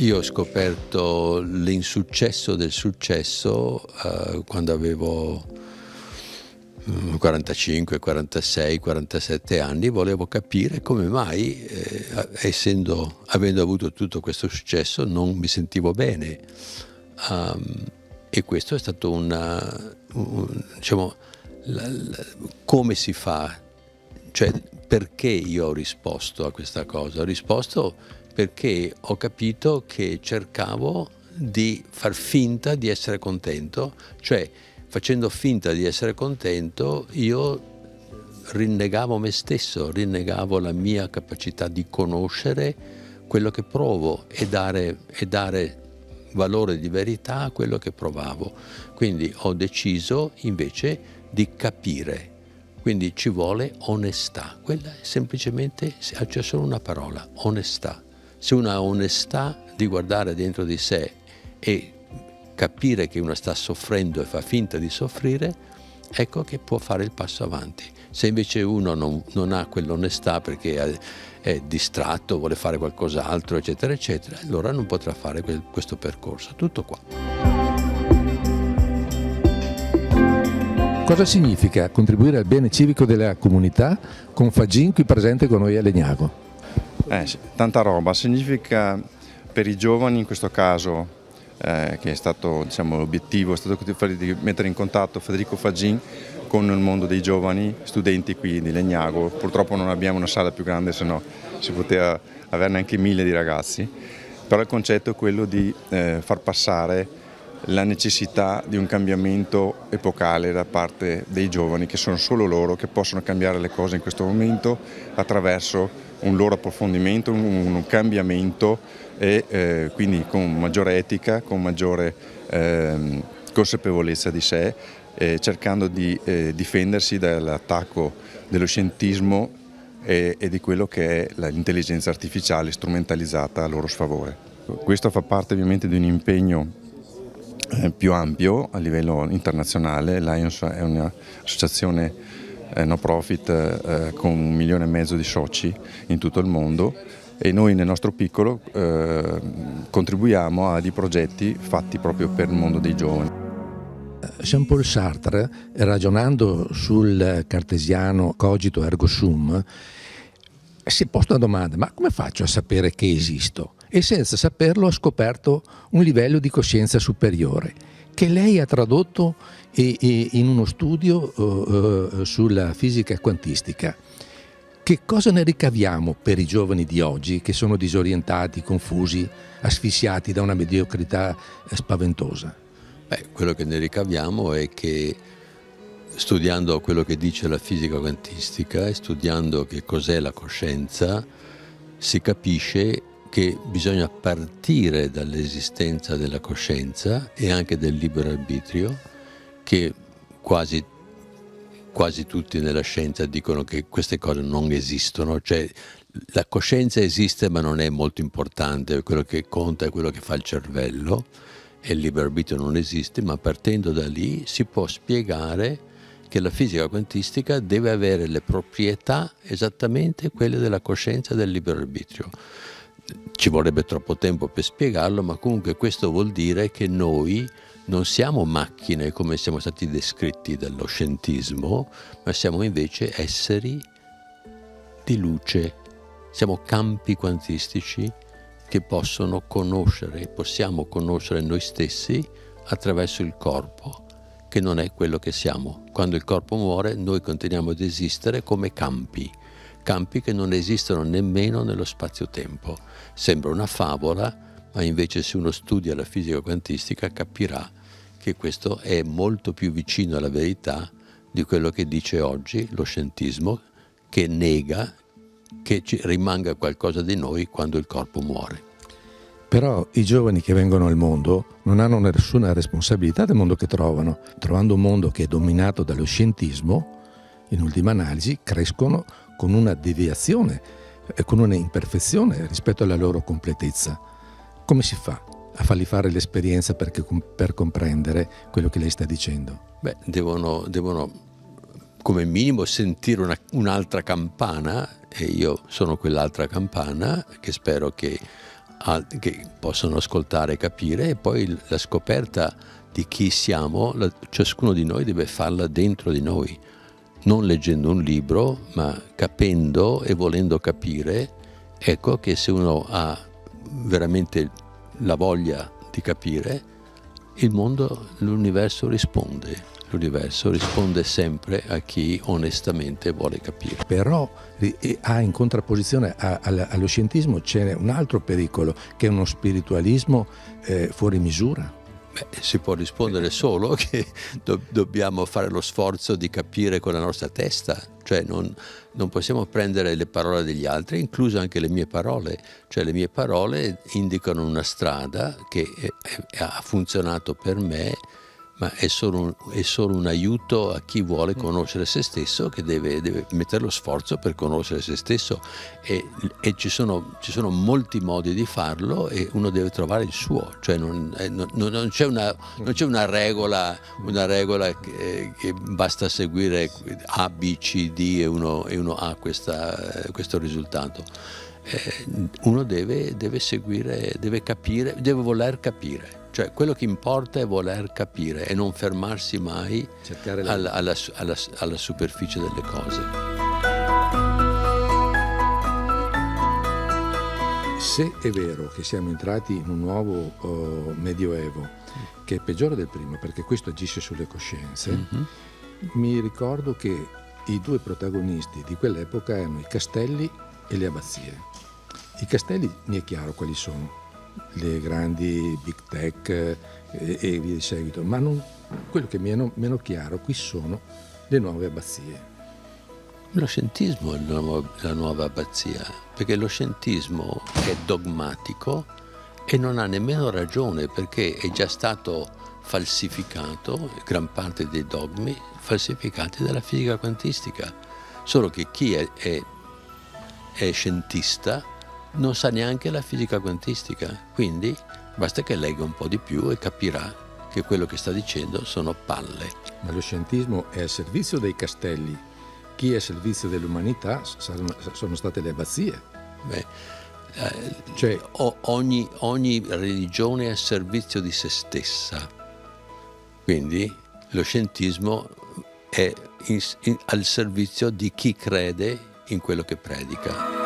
Io ho scoperto l'insuccesso del successo quando avevo 45, 46, 47 anni. Volevo capire come mai, avendo avuto tutto questo successo, non mi sentivo bene. E questo è stato come si fa? Cioè, perché io ho risposto a questa cosa? Ho risposto perché ho capito che cercavo di far finta di essere contento, cioè facendo finta di essere contento io rinnegavo me stesso, rinnegavo la mia capacità di conoscere quello che provo e dare valore di verità a quello che provavo. Quindi ho deciso invece di capire. Quindi ci vuole onestà, quella è semplicemente, c'è solo una parola, onestà. Se uno ha onestà di guardare dentro di sé e capire che uno sta soffrendo e fa finta di soffrire, ecco che può fare il passo avanti. Se invece uno non ha quell'onestà perché è distratto, vuole fare qualcos'altro, eccetera, eccetera, allora non potrà fare questo percorso. Tutto qua. Cosa significa contribuire al bene civico della comunità con Fagin qui presente con noi a Legnago? Sì, tanta roba. Significa per i giovani in questo caso, che è stato l'obiettivo, è stato di mettere in contatto Federico Fagin con il mondo dei giovani studenti qui di Legnago. Purtroppo non abbiamo una sala più grande, se no si poteva averne anche 1000 di ragazzi, però il concetto è quello di far passare la necessità di un cambiamento epocale da parte dei giovani, che sono solo loro che possono cambiare le cose in questo momento attraverso un loro approfondimento, un cambiamento e quindi con maggiore etica, con maggiore consapevolezza di sé, cercando di difendersi dall'attacco dello scientismo e di quello che è l'intelligenza artificiale strumentalizzata a loro sfavore. Questo fa parte ovviamente di un impegno più ampio a livello internazionale. Lions è un'associazione no profit con 1,5 milioni di soci in tutto il mondo e noi nel nostro piccolo contribuiamo a dei progetti fatti proprio per il mondo dei giovani. Jean-Paul Sartre, ragionando sul cartesiano cogito ergo sum, si è posto una domanda: ma come faccio a sapere che esisto? E senza saperlo ha scoperto un livello di coscienza superiore che lei ha tradotto in uno studio sulla fisica quantistica. Che cosa ne ricaviamo per i giovani di oggi che sono disorientati, confusi, asfissiati da una mediocrità spaventosa? Quello che ne ricaviamo è che studiando quello che dice la fisica quantistica e studiando che cos'è la coscienza si capisce che bisogna partire dall'esistenza della coscienza e anche del libero arbitrio, che quasi tutti nella scienza dicono che queste cose non esistono, cioè la coscienza esiste ma non è molto importante, quello che conta è quello che fa il cervello e il libero arbitrio non esiste, ma partendo da lì si può spiegare che la fisica quantistica deve avere le proprietà esattamente quelle della coscienza e del libero arbitrio. Ci vorrebbe troppo tempo per spiegarlo, ma comunque questo vuol dire che noi non siamo macchine come siamo stati descritti dallo scientismo, ma siamo invece esseri di luce, siamo campi quantistici che possiamo conoscere noi stessi attraverso il corpo, che non è quello che siamo. Quando il corpo muore noi continuiamo ad esistere come campi che non esistono nemmeno nello spazio-tempo. Sembra una favola, ma invece se uno studia la fisica quantistica capirà che questo è molto più vicino alla verità di quello che dice oggi lo scientismo, che nega che ci rimanga qualcosa di noi quando il corpo muore. Però i giovani che vengono al mondo non hanno nessuna responsabilità del mondo che trovano. Trovando un mondo che è dominato dallo scientismo, in ultima analisi crescono con una deviazione e con una imperfezione rispetto alla loro completezza. Come si fa a fargli fare l'esperienza per comprendere quello che lei sta dicendo? Devono come minimo sentire un'altra campana, e io sono quell'altra campana che spero che che possono ascoltare e capire, e poi la scoperta di chi siamo, ciascuno di noi deve farla dentro di noi, non leggendo un libro, ma capendo e volendo capire. Ecco che se uno ha veramente la voglia di capire, il mondo, l'universo risponde sempre a chi onestamente vuole capire. Però in contrapposizione allo scientismo c'è un altro pericolo, che è uno spiritualismo fuori misura. Si può rispondere solo che dobbiamo fare lo sforzo di capire con la nostra testa, cioè non possiamo prendere le parole degli altri, incluse anche le mie parole, cioè le mie parole indicano una strada che ha funzionato per me, ma è solo un aiuto a chi vuole conoscere se stesso, che deve mettere lo sforzo per conoscere se stesso, e ci sono molti modi di farlo, e uno deve trovare il suo, cioè non c'è una regola che basta seguire A, B, C, D e uno ha questo risultato. Uno deve seguire, deve capire, deve voler capire. Cioè quello che importa è voler capire e non fermarsi mai alla superficie delle cose. Se è vero che siamo entrati in un nuovo medioevo, che è peggiore del primo perché questo agisce sulle coscienze, mi ricordo che i due protagonisti di quell'epoca erano i castelli e le abbazie. I castelli mi è chiaro quali sono, le grandi big tech e via di seguito, ma quello che mi è meno chiaro qui sono le nuove abbazie. Lo scientismo è la nuova abbazia, perché lo scientismo è dogmatico e non ha nemmeno ragione, perché è già stato falsificato, gran parte dei dogmi falsificati dalla fisica quantistica, solo che chi è scientista non sa neanche la fisica quantistica, quindi basta che legga un po' di più e capirà che quello che sta dicendo sono palle. Ma lo scientismo è al servizio dei castelli, chi è al servizio dell'umanità sono state le abbazie. Cioè ogni religione è al servizio di se stessa, quindi lo scientismo è al servizio di chi crede in quello che predica.